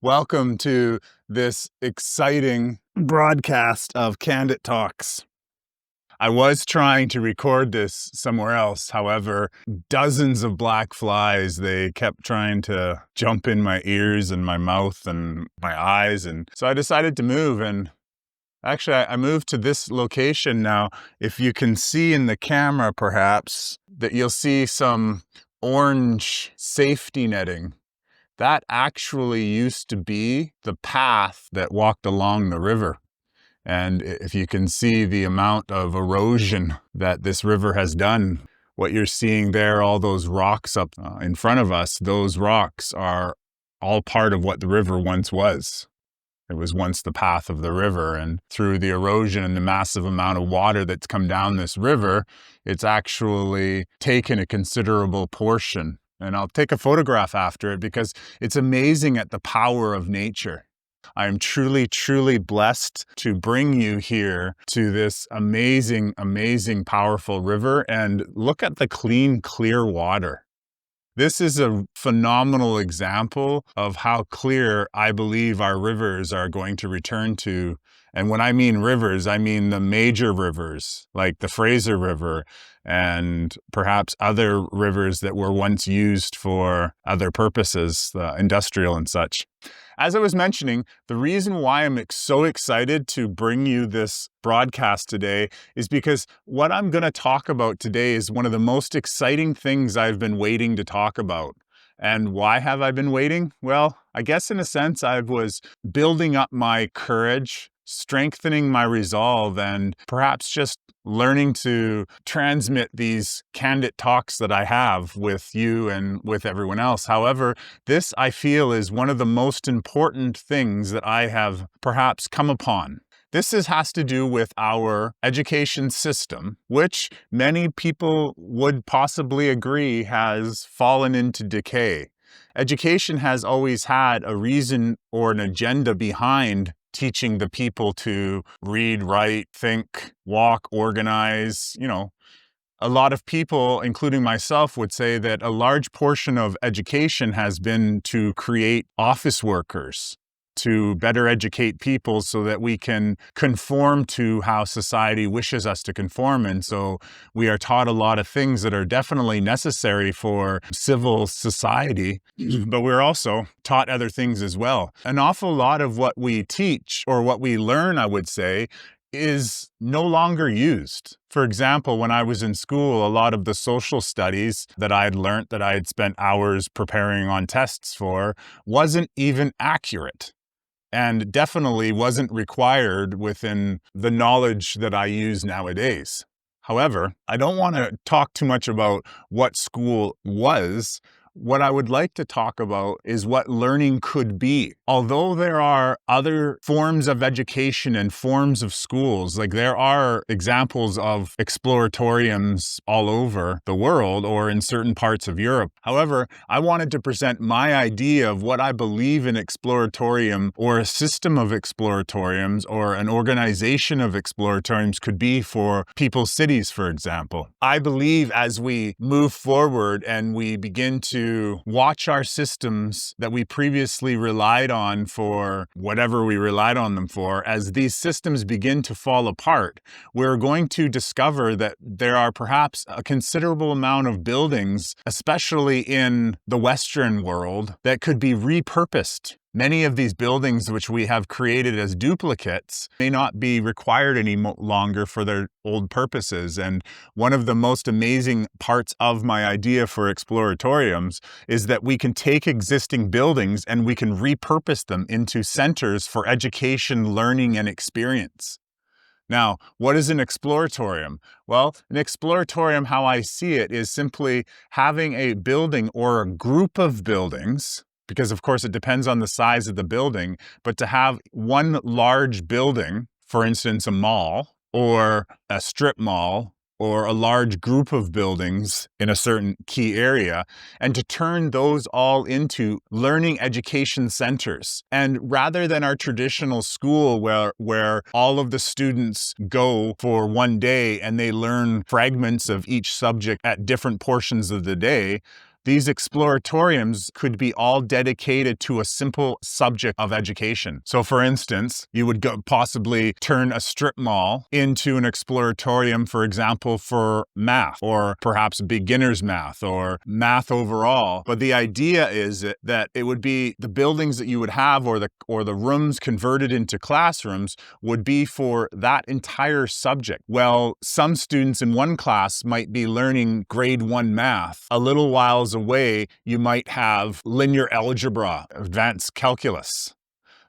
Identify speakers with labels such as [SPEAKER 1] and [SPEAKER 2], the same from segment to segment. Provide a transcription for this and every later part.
[SPEAKER 1] Welcome to this exciting broadcast of Candid Talks. I was trying to record this somewhere else. However, dozens of black flies, they kept trying to jump in my ears and my mouth and my eyes. And so I decided to move. And actually, I moved to this location now. If you can see in the camera, perhaps, that you'll see some orange safety netting. That actually used to be the path that walked along the river. And if you can see the amount of erosion that this river has done, what you're seeing there, all those rocks up in front of us, those rocks are all part of what the river once was. It was once the path of the river, and through the erosion and the massive amount of water that's come down this river, it's actually taken a considerable portion. And I'll take a photograph after it because it's amazing at the power of nature. I am truly, truly blessed to bring you here to this amazing, amazing, powerful river, and look at the clean, clear water. This is a phenomenal example of how clear I believe our rivers are going to return to. And when I mean rivers, I mean the major rivers, like the Fraser River and perhaps other rivers that were once used for other purposes, industrial and such. As I was mentioning, the reason why I'm so excited to bring you this broadcast today is because what I'm going to talk about today is one of the most exciting things I've been waiting to talk about. And why have I been waiting? Well, I guess in a sense, I was building up my courage, strengthening my resolve, and perhaps just learning to transmit these candid talks that I have with you and with everyone else. However, this I feel is one of the most important things that I have perhaps come upon. This has to do with our education system, which many people would possibly agree has fallen into decay. Education has always had a reason or an agenda behind teaching the people to read, write, think, walk, organize. A lot of people, including myself, would say that a large portion of education has been to create office workers, to better educate people so that we can conform to how society wishes us to conform. And so we are taught a lot of things that are definitely necessary for civil society, but we're also taught other things as well. An awful lot of what we teach, or what we learn, I would say, is no longer used. For example, when I was in school, a lot of the social studies that I had learned, that I had spent hours preparing on tests for, wasn't even accurate, and definitely wasn't required within the knowledge that I use nowadays. However, I don't want to talk too much about what school was. What I would like to talk about is what learning could be. Although there are other forms of education and forms of schools, like there are examples of exploratoriums all over the world or in certain parts of Europe. However, I wanted to present my idea of what I believe an exploratorium or a system of exploratoriums or an organization of exploratoriums could be for people's cities, for example. I believe as we move forward and we begin to watch our systems that we previously relied on for whatever we relied on them for, as these systems begin to fall apart, we're going to discover that there are perhaps a considerable amount of buildings, especially in the Western world, that could be repurposed. Many of these buildings which we have created as duplicates may not be required any longer for their old purposes. And one of the most amazing parts of my idea for exploratoriums is that we can take existing buildings and we can repurpose them into centers for education, learning, and experience. Now, what is an exploratorium? Well, an exploratorium, how I see it, is simply having a building or a group of buildings, because of course it depends on the size of the building, but to have one large building, for instance, a mall or a strip mall or a large group of buildings in a certain key area, and to turn those all into learning education centers. And rather than our traditional school where all of the students go for one day and they learn fragments of each subject at different portions of the day, These exploratoriums could be all dedicated to a simple subject of education. So for instance, you would possibly turn a strip mall into an exploratorium, for example, for math, or perhaps beginner's math, or math overall. But the idea is that it would be the buildings that you would have, or the rooms converted into classrooms, would be for that entire subject. Well, some students in one class might be learning grade 1 math. A little whiles away, you might have linear algebra, advanced calculus.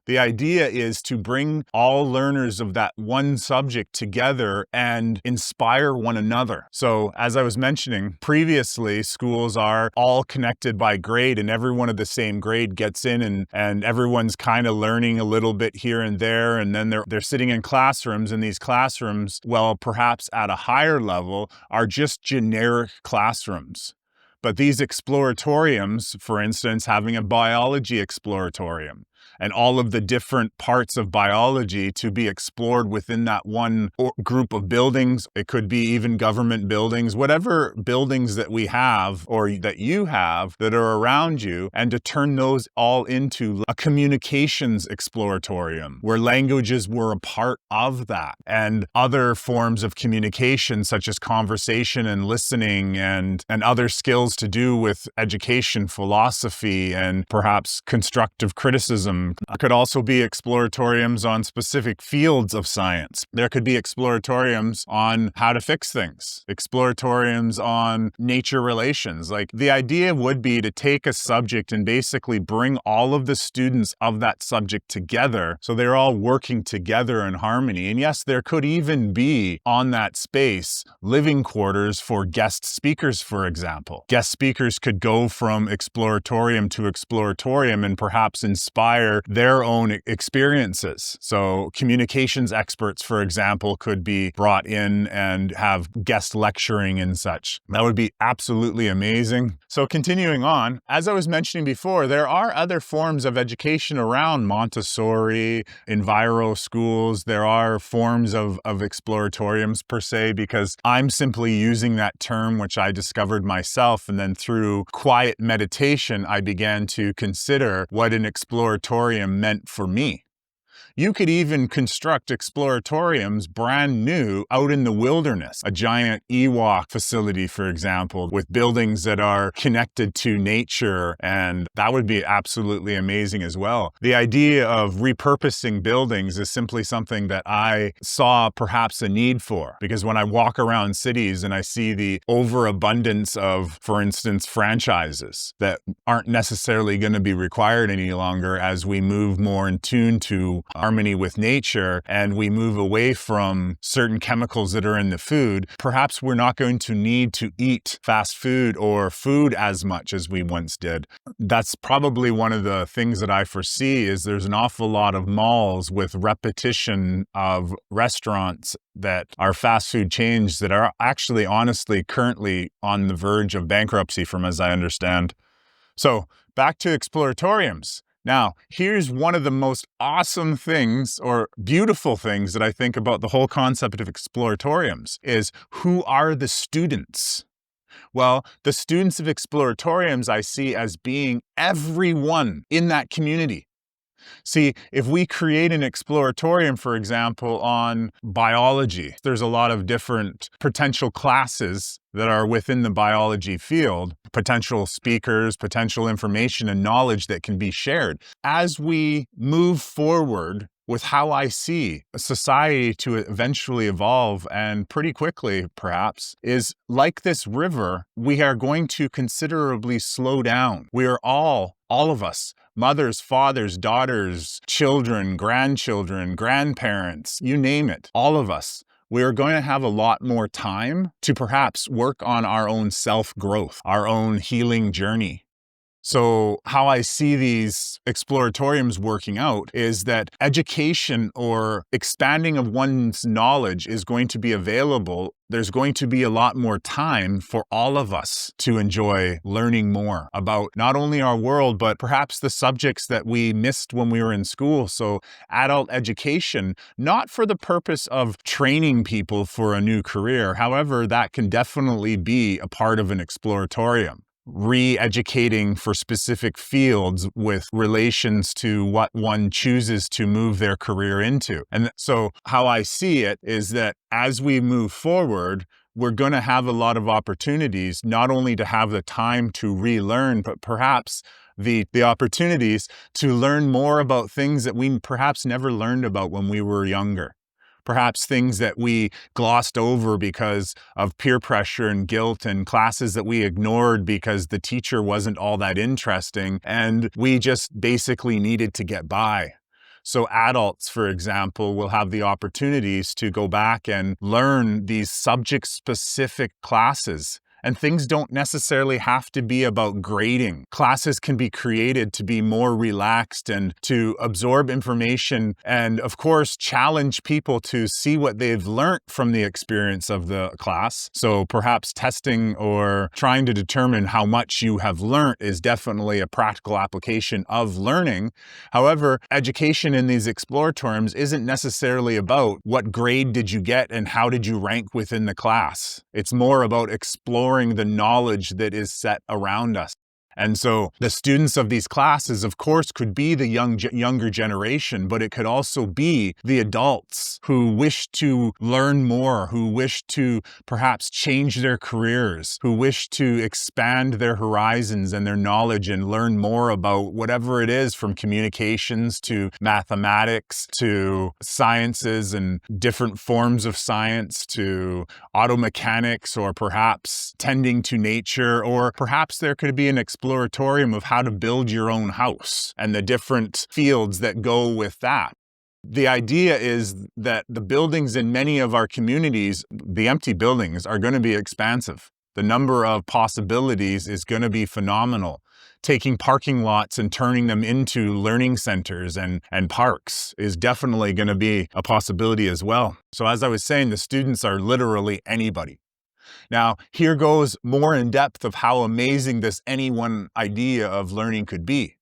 [SPEAKER 1] The idea is to bring all learners of that one subject together and inspire one another. So as I was mentioning previously, schools are all connected by grade, and everyone of the same grade gets in, and everyone's kind of learning a little bit here and there. And then they're sitting in classrooms, and these classrooms, well, perhaps at a higher level, are just generic classrooms. But these exploratoriums, for instance, having a biology exploratorium, and all of the different parts of biology to be explored within that one group of buildings. It could be even government buildings, whatever buildings that we have or that you have that are around you, and to turn those all into a communications exploratorium where languages were a part of that, and other forms of communication such as conversation and listening and other skills to do with education, philosophy, and perhaps constructive criticism. There could also be exploratoriums on specific fields of science. There could be exploratoriums on how to fix things, exploratoriums on nature relations. Like, the idea would be to take a subject and basically bring all of the students of that subject together so they're all working together in harmony. And yes, there could even be on that space living quarters for guest speakers, for example. Guest speakers could go from exploratorium to exploratorium and perhaps inspire their own experiences. So communications experts, for example, could be brought in and have guest lecturing and such. That would be absolutely amazing. So continuing on, as I was mentioning before, there are other forms of education around Montessori, Enviro schools. There are forms of exploratoriums per se, because I'm simply using that term, which I discovered myself. And then through quiet meditation, I began to consider what an exploratorium meant for me. You could even construct exploratoriums brand new out in the wilderness, a giant Ewok facility, for example, with buildings that are connected to nature, and that would be absolutely amazing as well. The idea of repurposing buildings is simply something that I saw perhaps a need for, because when I walk around cities and I see the overabundance of, for instance, franchises that aren't necessarily going to be required any longer as we move more in tune to harmony with nature, and we move away from certain chemicals that are in the food, perhaps we're not going to need to eat fast food or food as much as we once did. That's probably one of the things that I foresee, is there's an awful lot of malls with repetition of restaurants that are fast food chains that are actually honestly currently on the verge of bankruptcy, from as I understand. So back to exploratoriums. Now, here's one of the most awesome things or beautiful things that I think about the whole concept of exploratoriums is, who are the students? Well, the students of exploratoriums I see as being everyone in that community. See, if we create an exploratorium, for example, on biology, there's a lot of different potential classes that are within the biology field, potential speakers, potential information and knowledge that can be shared. As we move forward with how I see a society to eventually evolve, and pretty quickly perhaps, is like this river, we are going to considerably slow down. We are all of us, mothers, fathers, daughters, children, grandchildren, grandparents, you name it, all of us, we are going to have a lot more time to perhaps work on our own self-growth, our own healing journey. So how I see these exploratoriums working out is that education or expanding of one's knowledge is going to be available. There's going to be a lot more time for all of us to enjoy learning more about not only our world, but perhaps the subjects that we missed when we were in school. So adult education, not for the purpose of training people for a new career. However, that can definitely be a part of an exploratorium. re-educating for specific fields with relations to what one chooses to move their career into. And so how I see it is that as we move forward, we're going to have a lot of opportunities, not only to have the time to relearn, but perhaps the opportunities to learn more about things that we perhaps never learned about when we were younger. Perhaps things that we glossed over because of peer pressure and guilt, and classes that we ignored because the teacher wasn't all that interesting and we just basically needed to get by. So adults, for example, will have the opportunities to go back and learn these subject-specific classes. And things don't necessarily have to be about grading. Classes can be created to be more relaxed and to absorb information and, of course, challenge people to see what they've learned from the experience of the class. So perhaps testing or trying to determine how much you have learned is definitely a practical application of learning. However, education in these exploratoriums isn't necessarily about what grade did you get and how did you rank within the class. It's more about exploring the knowledge that is set around us. And so the students of these classes, of course, could be the younger generation, but it could also be the adults who wish to learn more, who wish to perhaps change their careers, who wish to expand their horizons and their knowledge and learn more about whatever it is, from communications to mathematics to sciences and different forms of science to auto mechanics, or perhaps tending to nature, or perhaps there could be an exploratorium of how to build your own house and the different fields that go with that. The idea is that the buildings in many of our communities, the empty buildings, are going to be expansive. The number of possibilities is going to be phenomenal. Taking parking lots and turning them into learning centers and parks is definitely going to be a possibility as well. So as I was saying, the students are literally anybody. Now, here goes more in depth of how amazing this any one idea of learning could be.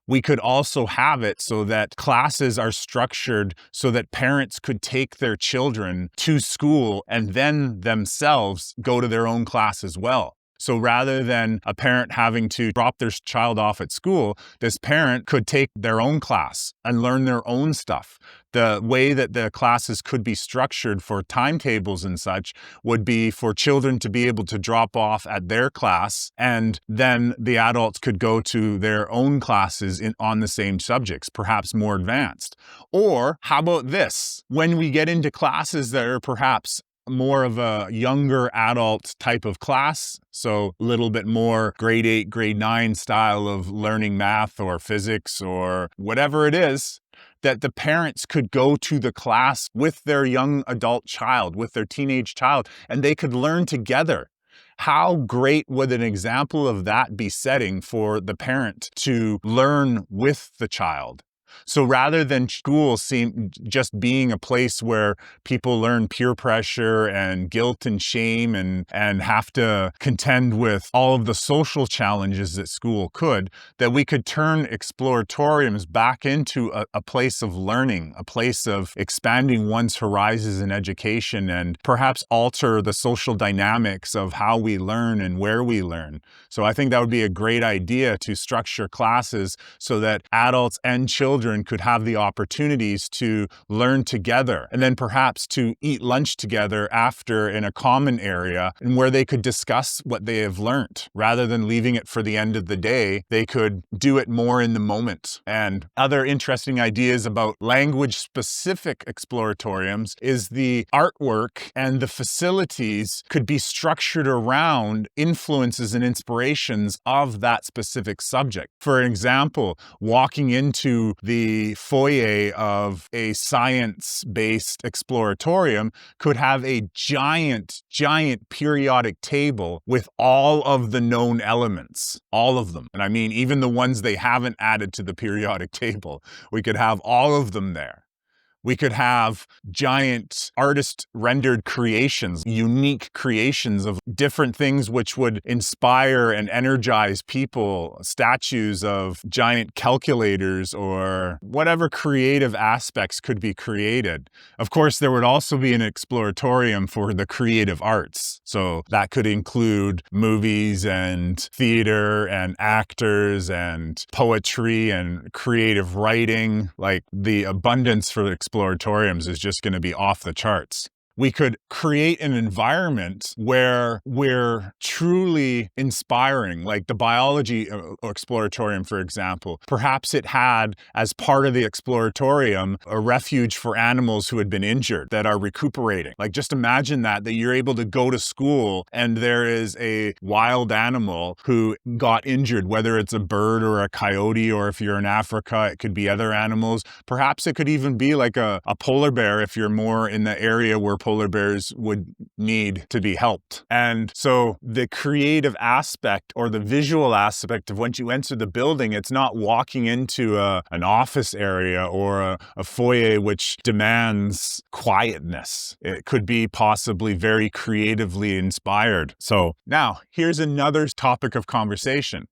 [SPEAKER 1] We could also have it so that classes are structured so that parents could take their children to school and then themselves go to their own class as well. So rather than a parent having to drop their child off at school, this parent could take their own class and learn their own stuff. The way that the classes could be structured for timetables and such would be for children to be able to drop off at their class, and then the adults could go to their own classes on the same subjects, perhaps more advanced. Or how about this? When we get into classes that are perhaps more of a younger adult type of class, so a little bit more grade 8, grade 9 style of learning math or physics or whatever it is, that the parents could go to the class with their young adult child, with their teenage child, and they could learn together. How great would an example of that be setting for the parent to learn with the child? So rather than school just being a place where people learn peer pressure and guilt and shame and have to contend with all of the social challenges that school could, that we could turn exploratoriums back into a place of learning, a place of expanding one's horizons in education, and perhaps alter the social dynamics of how we learn and where we learn. So I think that would be a great idea, to structure classes so that adults and children could have the opportunities to learn together, and then perhaps to eat lunch together after in a common area, and where they could discuss what they have learned. Rather than leaving it for the end of the day, they could do it more in the moment. And other interesting ideas about language-specific exploratoriums is the artwork and the facilities could be structured around influences and inspirations of that specific subject. For example, walking into the foyer of a science-based exploratorium could have a giant periodic table with all of the known elements, all of them. And I mean, even the ones they haven't added to the periodic table. We could have all of them there. We could have giant artist-rendered creations, unique creations of different things which would inspire and energize people, statues of giant calculators or whatever creative aspects could be created. Of course, there would also be an exploratorium for the creative arts. So that could include movies and theater and actors and poetry and creative writing. Like, the abundance for exploratoriums is just going to be off the charts. We could create an environment where we're truly inspiring, like the biology exploratorium, for example. Perhaps it had, as part of the exploratorium, a refuge for animals who had been injured that are recuperating. Like, just imagine that you're able to go to school and there is a wild animal who got injured, whether it's a bird or a coyote, or if you're in Africa, it could be other animals. Perhaps it could even be like a polar bear if you're more in the area where polar bears would need to be helped. And so the creative aspect or the visual aspect of when you enter the building, it's not walking into an office area or a foyer which demands quietness. It could be possibly very creatively inspired. So now here's another topic of conversation.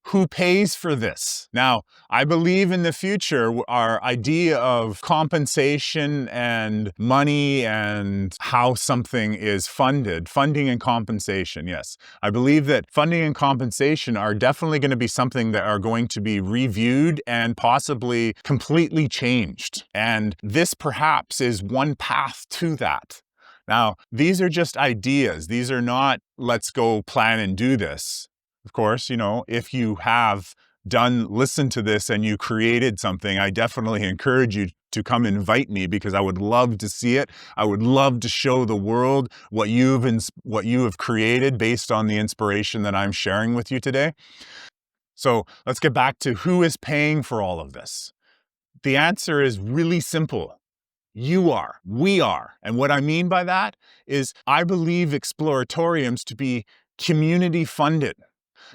[SPEAKER 1] Who pays for this? Now, I believe in the future, our idea of compensation and money and how something is funded, funding and compensation, yes. I believe that funding and compensation are definitely going to be something that are going to be reviewed and possibly completely changed. And this perhaps is one path to that. Now, these are just ideas. These are not, let's go plan and do this. Of course, if you have listened to this and you created something, I definitely encourage you to come invite me, because I would love to see it. I would love to show the world what you have created based on the inspiration that I'm sharing with you today. So let's get back to who is paying for all of this. The answer is really simple. You are. We are. And what I mean by that is I believe exploratoriums to be community funded.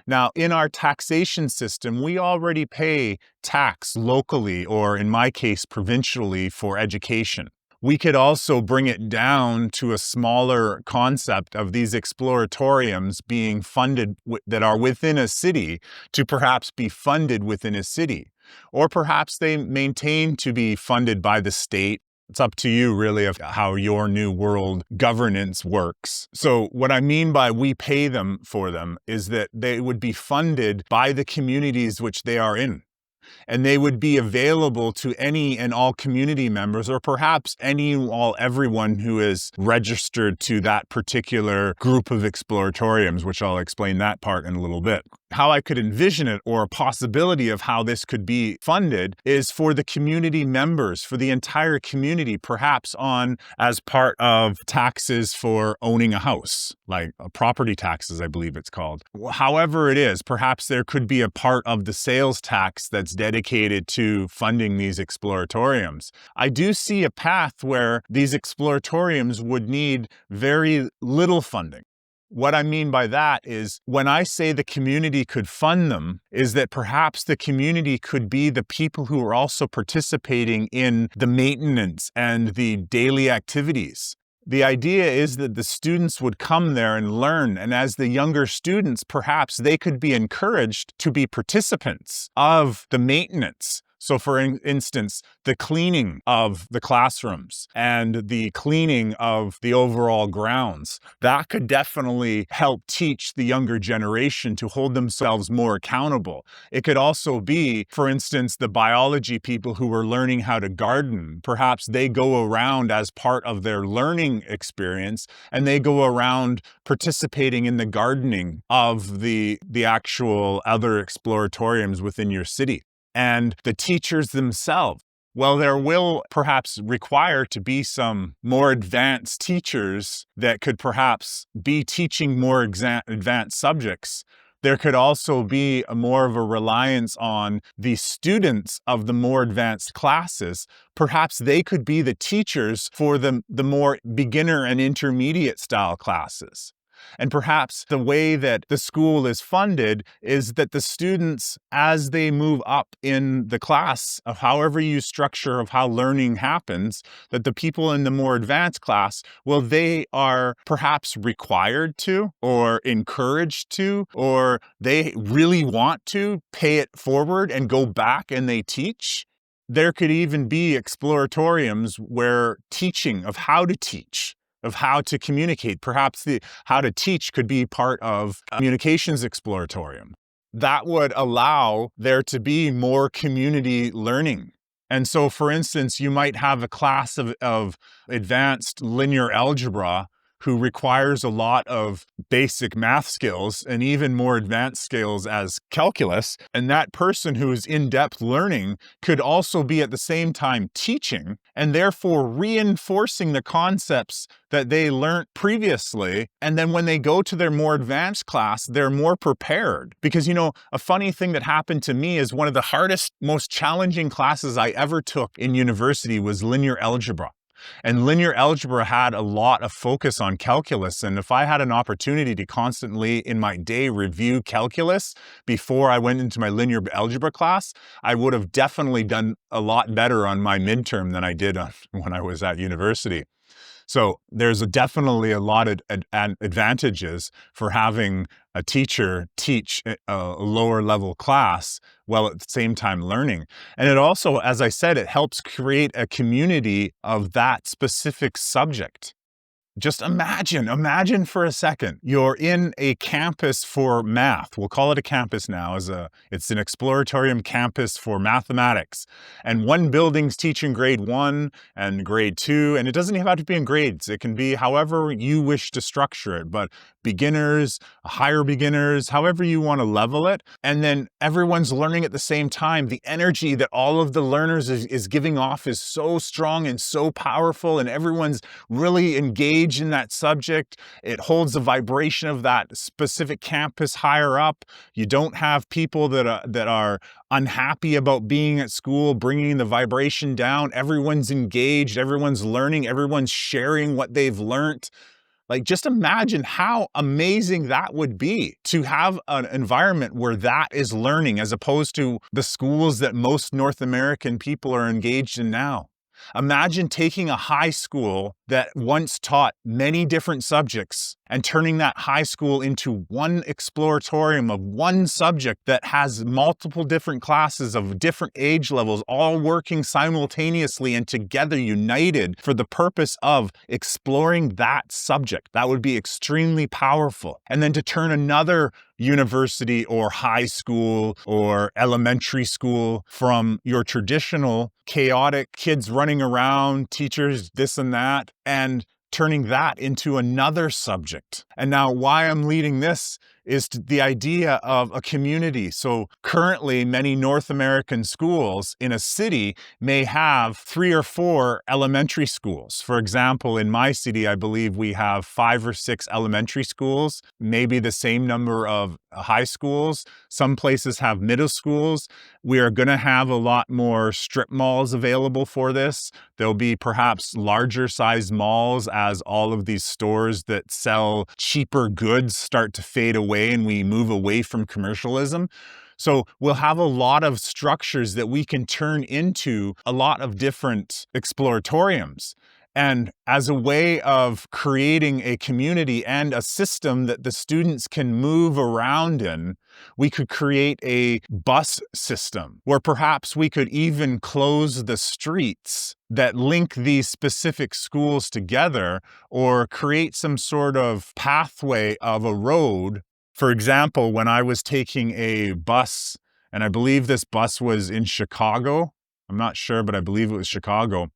[SPEAKER 1] Now, in our taxation system, we already pay tax locally, or in my case, provincially, for education. We could also bring it down to a smaller concept of these exploratoriums being funded that are within a city to perhaps be funded within a city. Or perhaps they maintain to be funded by the state. It's up to you, really, of how your new world governance works. So what I mean by we pay them for them is that they would be funded by the communities which they are in. And they would be available to any and all community members, or perhaps everyone who is registered to that particular group of exploratoriums, which I'll explain that part in a little bit. How I could envision it, or a possibility of how this could be funded, is for the community members, for the entire community, perhaps as part of taxes for owning a house, like property taxes, I believe it's called. However it is, perhaps there could be a part of the sales tax that's dedicated to funding these exploratoriums. I do see a path where these exploratoriums would need very little funding. What I mean by that is, when I say the community could fund them, is that perhaps the community could be the people who are also participating in the maintenance and the daily activities. The idea is that the students would come there and learn, and as the younger students, perhaps they could be encouraged to be participants of the maintenance. So for instance, the cleaning of the classrooms and the cleaning of the overall grounds, that could definitely help teach the younger generation to hold themselves more accountable. It could also be, for instance, the biology people who are learning how to garden. Perhaps they go around as part of their learning experience, and they go around participating in the gardening of the actual other exploratoriums within your city. And the teachers themselves, well, there will perhaps require to be some more advanced teachers that could perhaps be teaching more advanced subjects. There could also be more of a reliance on the students of the more advanced classes. Perhaps they could be the teachers for the more beginner and intermediate style classes. And perhaps the way that the school is funded is that the students, as they move up in the class of however you structure of how learning happens, that the people in the more advanced class, well, they are perhaps required to or encouraged to, or they really want to pay it forward and go back and they teach. There could even be exploratoriums where teaching of how to teach, of how to communicate, perhaps the how to teach could be part of a communications exploratorium. That would allow there to be more community learning. And so, for instance, you might have a class of advanced linear algebra who requires a lot of basic math skills and even more advanced skills as calculus. And that person who is in-depth learning could also be at the same time teaching and therefore reinforcing the concepts that they learned previously. And then when they go to their more advanced class, they're more prepared. Because, you know, a funny thing that happened to me is one of the hardest, most challenging classes I ever took in university was linear algebra. And linear algebra had a lot of focus on calculus. And if I had an opportunity to constantly in my day review calculus before I went into my linear algebra class, I would have definitely done a lot better on my midterm than I did when I was at university. So there's definitely a lot of advantages for having a teacher teach a lower level class while at the same time learning. And it also, as I said, it helps create a community of that specific subject. Just imagine for a second, you're in a campus for math. We'll call it a campus now. It's an exploratorium campus for mathematics. And one building's teaching grade 1 and grade 2, and it doesn't even have to be in grades. It can be however you wish to structure it, but beginners, higher beginners, however you want to level it. And then everyone's learning at the same time. The energy that all of the learners is giving off is so strong and so powerful, and everyone's really engaged in that subject. It holds the vibration of that specific campus higher up. You don't have people that are unhappy about being at school, bringing the vibration down. Everyone's engaged, everyone's learning, everyone's sharing what they've learned. Like, just imagine how amazing that would be to have an environment where that is learning as opposed to the schools that most North American people are engaged in now. Imagine taking a high school that once taught many different subjects and turning that high school into one exploratorium of one subject that has multiple different classes of different age levels, all working simultaneously and together united for the purpose of exploring that subject. That would be extremely powerful. And then to turn another university or high school or elementary school from your traditional chaotic kids running around, teachers, this and that, and turning that into another subject. And now why I'm leading this is the idea of a community. So currently, many North American schools in a city may have 3 or 4 elementary schools. For example, in my city, I believe we have 5 or 6 elementary schools, maybe the same number of high schools. Some places have middle schools. We are going to have a lot more strip malls available for this. There'll be perhaps larger size malls as all of these stores that sell cheaper goods start to fade away and we move away from commercialism. So we'll have a lot of structures that we can turn into a lot of different exploratoriums. And as a way of creating a community and a system that the students can move around in, we could create a bus system where perhaps we could even close the streets that link these specific schools together or create some sort of pathway of a road. For example, when I was taking a bus, and I believe this bus was in Chicago, I'm not sure, but I believe it was Chicago.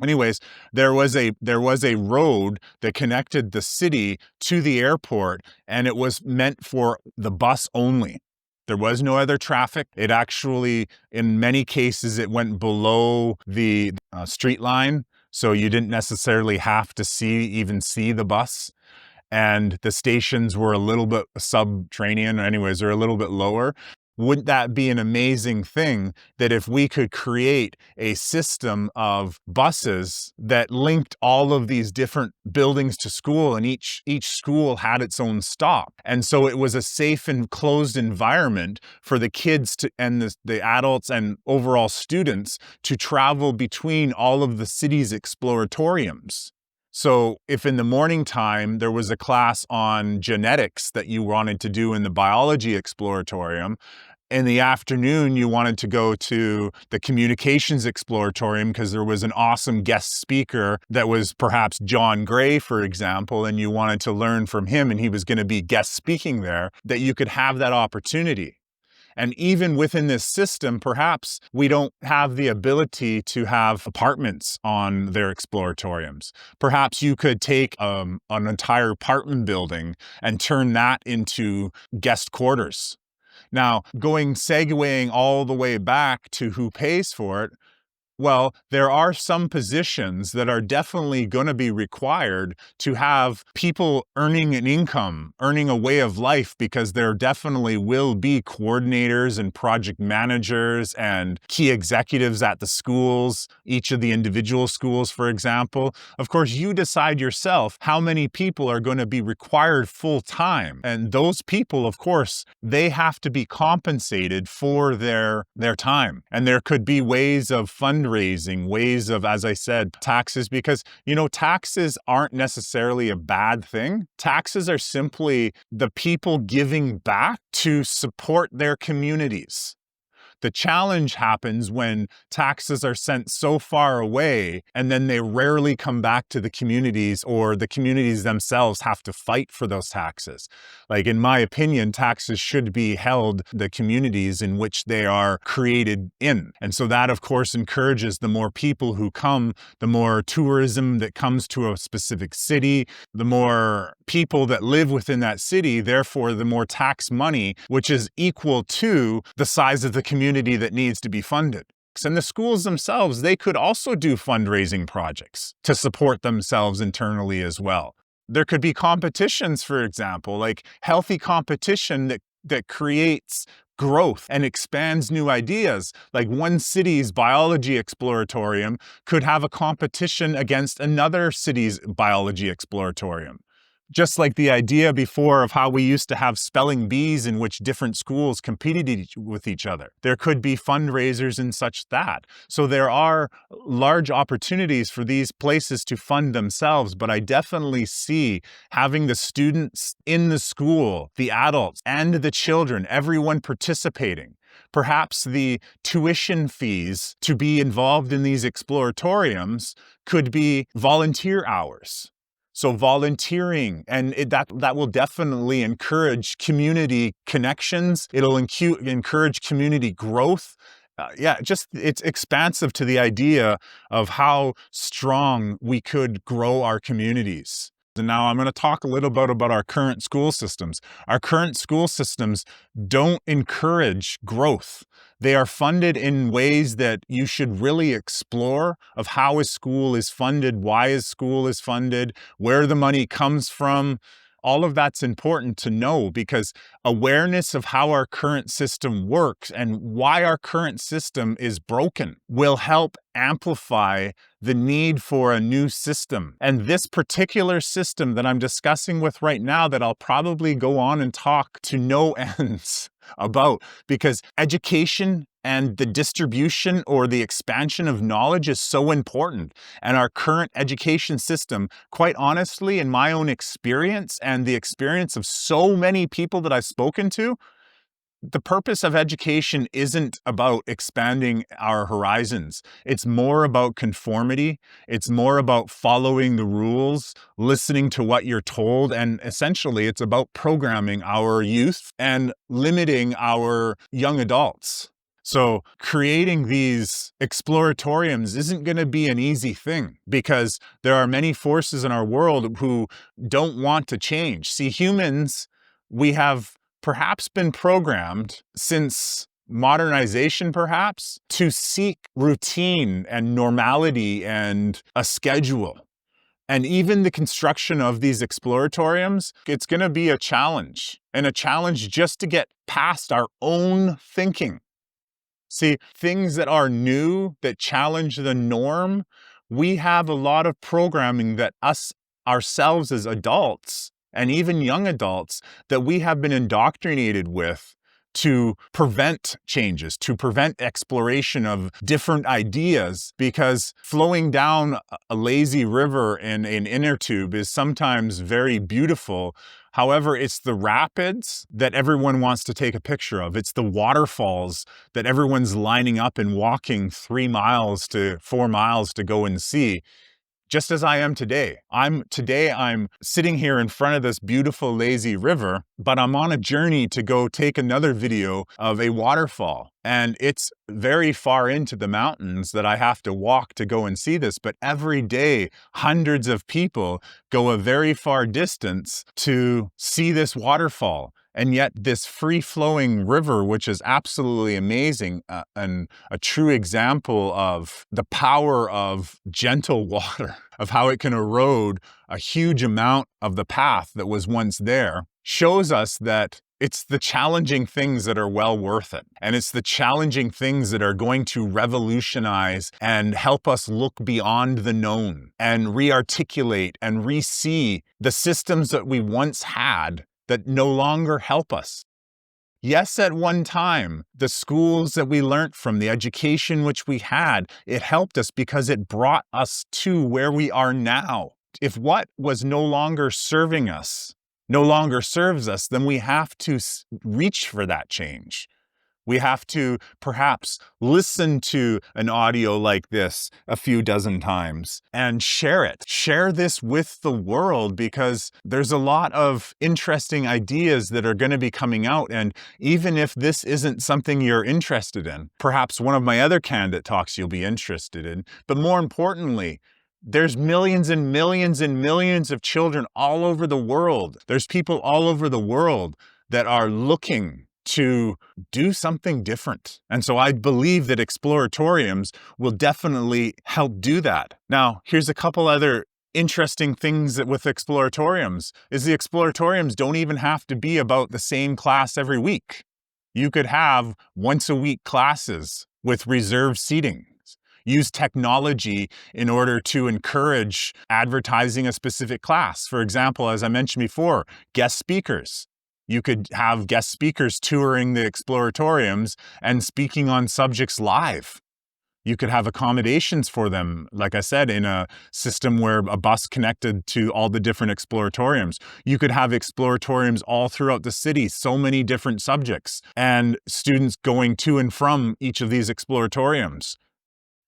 [SPEAKER 1] Anyways, there was a road that connected the city to the airport, and it was meant for the bus only. There was no other traffic. It actually, in many cases, it went below the street line, so you didn't necessarily have to even see the bus. And the stations were a little bit subterranean, anyways, they're a little bit lower. Wouldn't that be an amazing thing that if we could create a system of buses that linked all of these different buildings to school, and each school had its own stop. And so it was a safe and closed environment for the kids to, and the adults and overall students to travel between all of the city's exploratoriums. So if in the morning time there was a class on genetics that you wanted to do in the biology exploratorium, in the afternoon you wanted to go to the communications exploratorium because there was an awesome guest speaker that was perhaps John Gray, for example, and you wanted to learn from him and he was going to be guest speaking there, that you could have that opportunity. And even within this system, perhaps we don't have the ability to have apartments on their exploratoriums. Perhaps you could take an entire apartment building and turn that into guest quarters. Now, segueing all the way back to who pays for it, well, there are some positions that are definitely going to be required to have people earning an income, earning a way of life, because there definitely will be coordinators and project managers and key executives at the schools, each of the individual schools, for example. Of course, you decide yourself how many people are going to be required full time. And those people, of course, they have to be compensated for their time. And there could be ways of fundraising, ways of, as I said, taxes, because, taxes aren't necessarily a bad thing. Taxes are simply the people giving back to support their communities. The challenge happens when taxes are sent so far away and then they rarely come back to the communities, or the communities themselves have to fight for those taxes. Like, in my opinion, taxes should be held the communities in which they are created in. And so that, of course, encourages the more people who come, the more tourism that comes to a specific city, the more people that live within that city, therefore the more tax money, which is equal to the size of the community that needs to be funded. And the schools themselves, they could also do fundraising projects to support themselves internally as well. There could be competitions, for example, like healthy competition that creates growth and expands new ideas. Like one city's biology exploratorium could have a competition against another city's biology exploratorium. Just like the idea before of how we used to have spelling bees in which different schools competed with each other. There could be fundraisers and such that. So there are large opportunities for these places to fund themselves, but I definitely see having the students in the school, the adults and the children, everyone participating. Perhaps the tuition fees to be involved in these exploratoriums could be volunteer hours. So volunteering, and that will definitely encourage community connections. It'll encourage community growth. It's expansive to the idea of how strong we could grow our communities. And now I'm going to talk a little bit about our current school systems. Our current school systems don't encourage growth. They are funded in ways that you should really explore of how a school is funded, why a school is funded, where the money comes from. All of that's important to know, because awareness of how our current system works and why our current system is broken will help amplify the need for a new system. And this particular system that I'm discussing with right now, that I'll probably go on and talk to no ends about, because education and the distribution or the expansion of knowledge is so important. And our current education system, quite honestly, in my own experience and the experience of so many people that I've spoken to, the purpose of education isn't about expanding our horizons. It's more about conformity. It's more about following the rules, listening to what you're told, and essentially it's about programming our youth and limiting our young adults. So creating these exploratoriums isn't going to be an easy thing, because there are many forces in our world who don't want to change. See, humans, we have perhaps been programmed since modernization, perhaps, to seek routine and normality and a schedule. And even the construction of these exploratoriums, it's going to be a challenge, and a challenge just to get past our own thinking. See, things that are new, that challenge the norm, we have a lot of programming that ourselves as adults, and even young adults, that we have been indoctrinated with to prevent changes, to prevent exploration of different ideas, because flowing down a lazy river in an inner tube is sometimes very beautiful. However, it's the rapids that everyone wants to take a picture of. It's the waterfalls that everyone's lining up and walking 3 miles to 4 miles to go and see. Just as I am today. I'm sitting here in front of this beautiful lazy river, but I'm on a journey to go take another video of a waterfall. And it's very far into the mountains that I have to walk to go and see this. But every day, hundreds of people go a very far distance to see this waterfall. And yet this free-flowing river, which is absolutely amazing, and a true example of the power of gentle water, of how it can erode a huge amount of the path that was once there, shows us that it's the challenging things that are well worth it. And it's the challenging things that are going to revolutionize and help us look beyond the known and re-articulate and re-see the systems that we once had that no longer help us. Yes, at one time, the schools that we learnt from, the education which we had, it helped us because it brought us to where we are now. If what was no longer serving us no longer serves us, then we have to reach for that change. We have to perhaps listen to an audio like this a few dozen times and share it. Share this with the world, because there's a lot of interesting ideas that are going to be coming out. And even if this isn't something you're interested in, perhaps one of my other candidate talks you'll be interested in. But more importantly, there's millions and millions and millions of children all over the world. There's people all over the world that are looking to do something different. And so I believe that Exploratoriums will definitely help do that. Now, here's a couple other interesting things that with Exploratoriums is the Exploratoriums don't even have to be about the same class every week. You could have once a week classes with reserved seating. Use technology in order to encourage advertising a specific class. For example, as I mentioned before, guest speakers. You could have guest speakers touring the Exploratoriums and speaking on subjects live. You could have accommodations for them, like I said, in a system where a bus connected to all the different Exploratoriums. You could have Exploratoriums all throughout the city, so many different subjects, and students going to and from each of these Exploratoriums.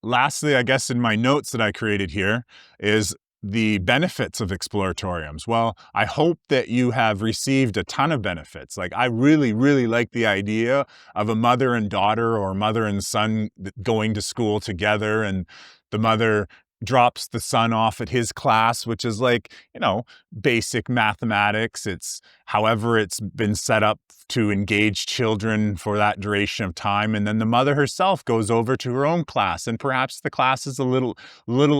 [SPEAKER 1] Lastly, I guess in my notes that I created here is the benefits of Exploratoriums. Well, I hope that you have received a ton of benefits. Like, I really, really like the idea of a mother and daughter or mother and son going to school together, and the mother drops the son off at his class, which is like, basic mathematics. However, it's been set up to engage children for that duration of time. And then the mother herself goes over to her own class, and perhaps the class is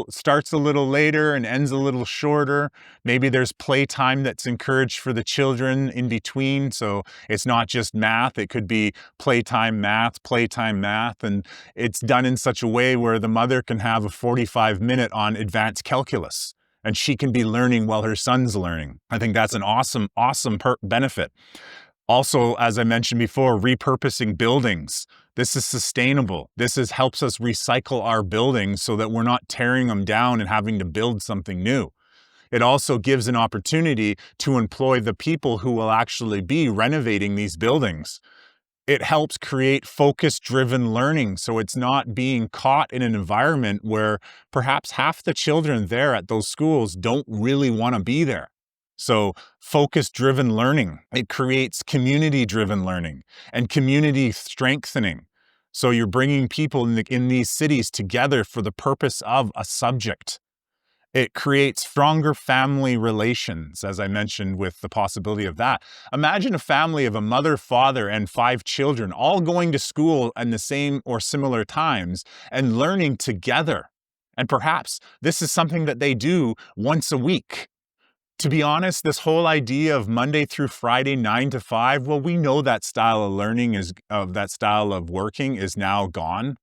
[SPEAKER 1] starts a little later and ends a little shorter. Maybe there's playtime that's encouraged for the children in between. So it's not just math, it could be playtime math, and it's done in such a way where the mother can have a 45-minute on advanced calculus, and she can be learning while her son's learning. I think that's an awesome benefit. Also, as I mentioned before, repurposing buildings. This is sustainable. This helps us recycle our buildings so that we're not tearing them down and having to build something new. It also gives an opportunity to employ the people who will actually be renovating these buildings. It helps create focus-driven learning, so it's not being caught in an environment where perhaps half the children there at those schools don't really want to be there. So focus-driven learning, it creates community-driven learning and community strengthening. So you're bringing people in these cities together for the purpose of a subject. It creates stronger family relations, as I mentioned, with the possibility of that. Imagine a family of a mother, father, and 5 children all going to school in the same or similar times and learning together. And perhaps this is something that they do once a week. To be honest, this whole idea of Monday through Friday, 9 to 5, well, we know that style of learning that style of working is now gone.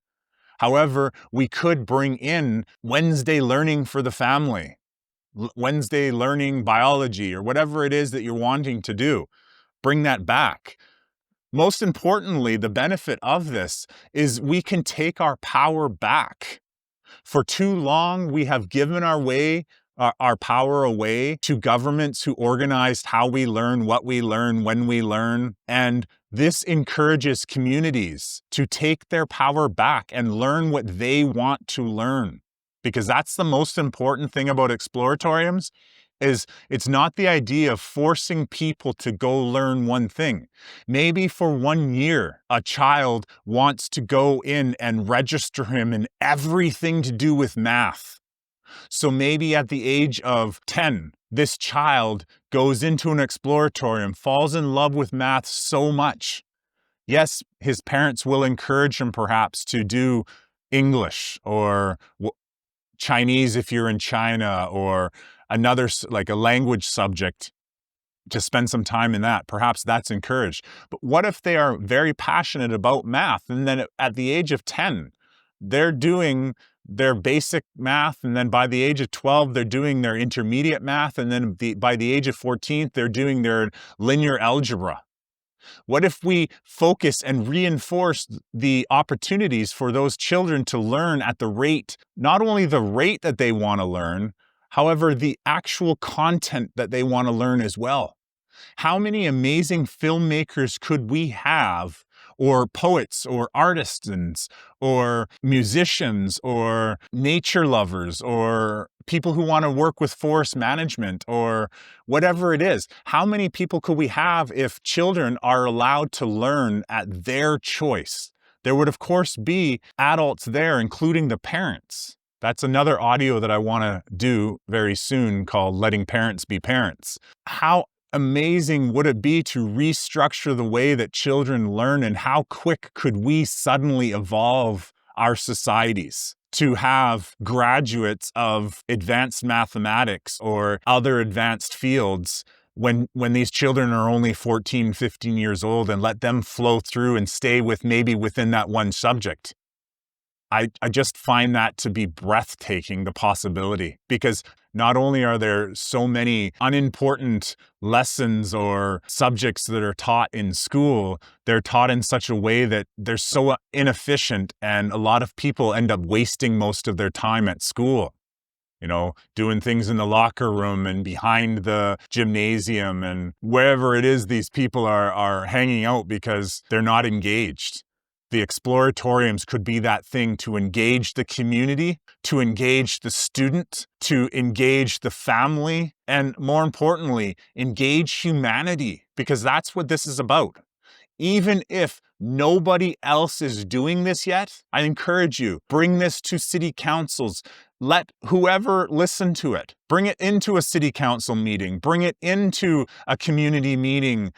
[SPEAKER 1] However, we could bring in Wednesday learning for the family, Wednesday learning biology, or whatever it is that you're wanting to do. Bring that back. Most importantly, the benefit of this is we can take our power back. For too long, we have given our power away to governments who organized how we learn, what we learn, when we learn. And this encourages communities to take their power back and learn what they want to learn. Because that's the most important thing about Exploratoriums, is it's not the idea of forcing people to go learn one thing. Maybe for 1 year, a child wants to go in and register him in everything to do with math. So maybe at the age of 10, this child goes into an exploratorium, falls in love with math so much. Yes, his parents will encourage him perhaps to do English or Chinese if you're in China, or another, like a language subject, to spend some time in that. Perhaps that's encouraged. But what if they are very passionate about math, and then at the age of 10, they're doing their basic math, and then by the age of 12, they're doing their intermediate math, and then by the age of 14, they're doing their linear algebra? What if we focus and reinforce the opportunities for those children to learn at the rate, not only the rate that they want to learn, however, the actual content that they want to learn as well? How many amazing filmmakers could we have, or poets, or artisans, or musicians, or nature lovers, or people who want to work with forest management, or whatever it is? How many people could we have if children are allowed to learn at their choice? There would, of course, be adults there, including the parents. That's another audio that I want to do very soon called Letting Parents Be Parents. How amazing would it be to restructure the way that children learn, and how quick could we suddenly evolve our societies to have graduates of advanced mathematics or other advanced fields when these children are only 14, 15 years old, and let them flow through and stay maybe within that one subject? I just find that to be breathtaking, the possibility, because not only are there so many unimportant lessons or subjects that are taught in school, they're taught in such a way that they're so inefficient, and a lot of people end up wasting most of their time at school. You know, doing things in the locker room and behind the gymnasium and wherever it is these people are hanging out, because they're not engaged. The Exploratoriums could be that thing to engage the community, to engage the student, to engage the family, and more importantly, engage humanity, because that's what this is about. Even if nobody else is doing this yet, I encourage you, bring this to city councils. Let whoever listen to it. Bring it into a city council meeting. Bring it into a community meeting.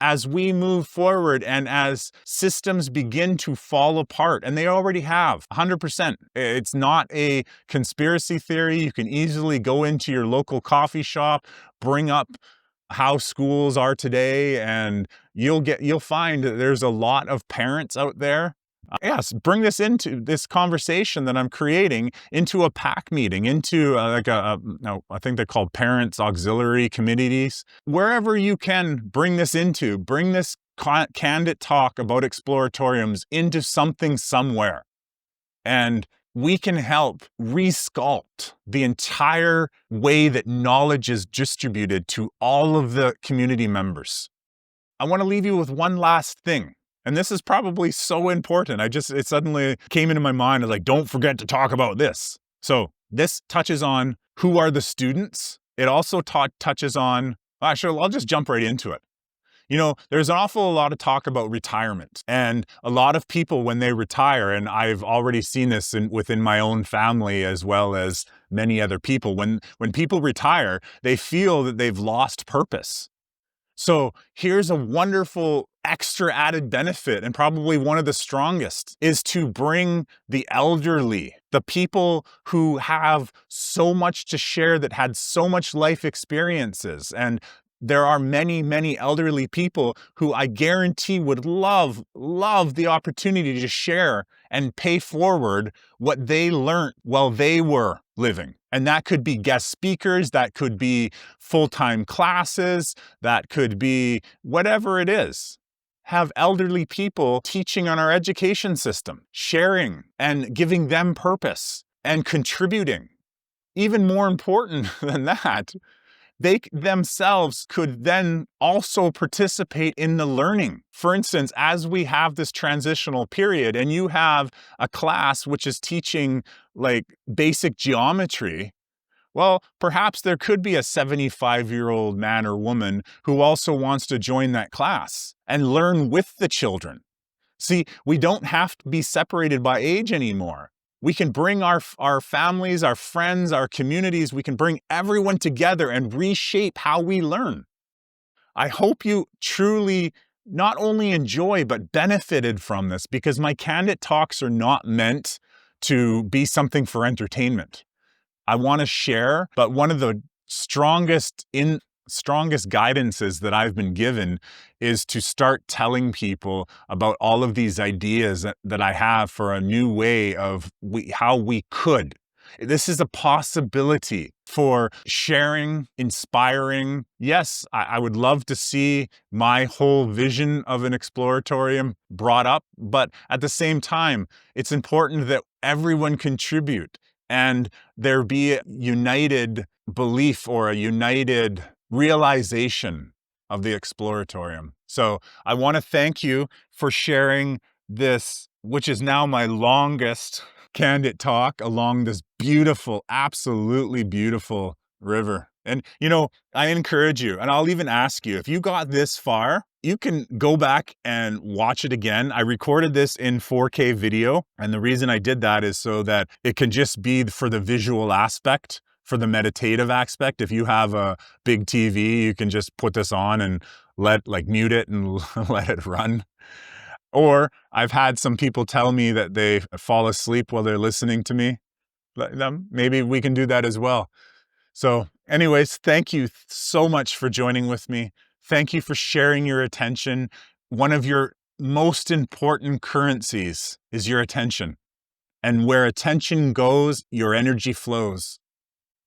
[SPEAKER 1] As we move forward and as systems begin to fall apart, and they already have, 100%. It's not a conspiracy theory. You can easily go into your local coffee shop, bring up how schools are today, and you'll find that there's a lot of parents out there. Yes, bring this into this conversation that I'm creating into a PAC meeting, into I think they're called Parents Auxiliary Committees. Wherever you can bring this candid talk about Exploratoriums into something somewhere. And we can help resculpt the entire way that knowledge is distributed to all of the community members. I want to leave you with one last thing. And this is probably so important. It suddenly came into my mind. I was like, don't forget to talk about this. So this touches on who are the students. It also touches on, actually, I'll just jump right into it. You know, there's an awful lot of talk about retirement, and a lot of people when they retire, and I've already seen this within my own family as well as many other people, when people retire, they feel that they've lost purpose. So here's a wonderful extra added benefit, and probably one of the strongest, is to bring the elderly, the people who have so much to share, that had so much life experiences. And there are many, many elderly people who I guarantee would love the opportunity to share and pay forward what they learned while they were living. And that could be guest speakers, that could be full-time classes, that could be whatever it is. Have elderly people teaching on our education system, sharing and giving them purpose and contributing. Even more important than that, they themselves could then also participate in the learning. For instance, as we have this transitional period and you have a class which is teaching like basic geometry, well, perhaps there could be a 75-year-old man or woman who also wants to join that class and learn with the children. See, we don't have to be separated by age anymore. We can bring our families, our friends, our communities, we can bring everyone together and reshape how we learn. I hope you truly not only enjoy, but benefited from this, because my Candid Talks are not meant to be something for entertainment. I want to share, but one of the strongest guidances that I've been given is to start telling people about all of these ideas that I have for a new way of how we could. This is a possibility for sharing, inspiring. Yes, I would love to see my whole vision of an exploratorium brought up, but at the same time, it's important that everyone contribute and there be a united belief or a united realization of the Exploratorium. So I want to thank you for sharing this, which is now my longest Candid Talk along this beautiful, absolutely beautiful river. And, you know, I encourage you, and I'll even ask you, if you got this far, you can go back and watch it again. I recorded this in 4K video, and the reason I did that is so that it can just be for the visual aspect, for the meditative aspect. If you have a big TV, you can just put this on and mute it and let it run. Or I've had some people tell me that they fall asleep while they're listening to me. Maybe we can do that as well. So anyways, thank you so much for joining with me. Thank you for sharing your attention. One of your most important currencies is your attention. And where attention goes, your energy flows.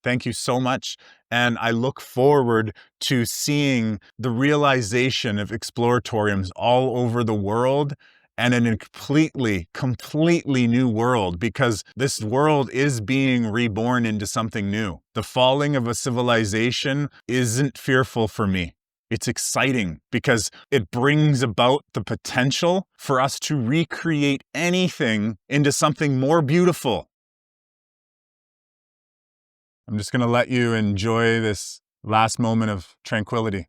[SPEAKER 1] Thank you so much. And I look forward to seeing the realization of exploratoriums all over the world, and in a completely new world, because this world is being reborn into something new. The falling of a civilization isn't fearful for me. It's exciting because it brings about the potential for us to recreate anything into something more beautiful. I'm just going to let you enjoy this last moment of tranquility.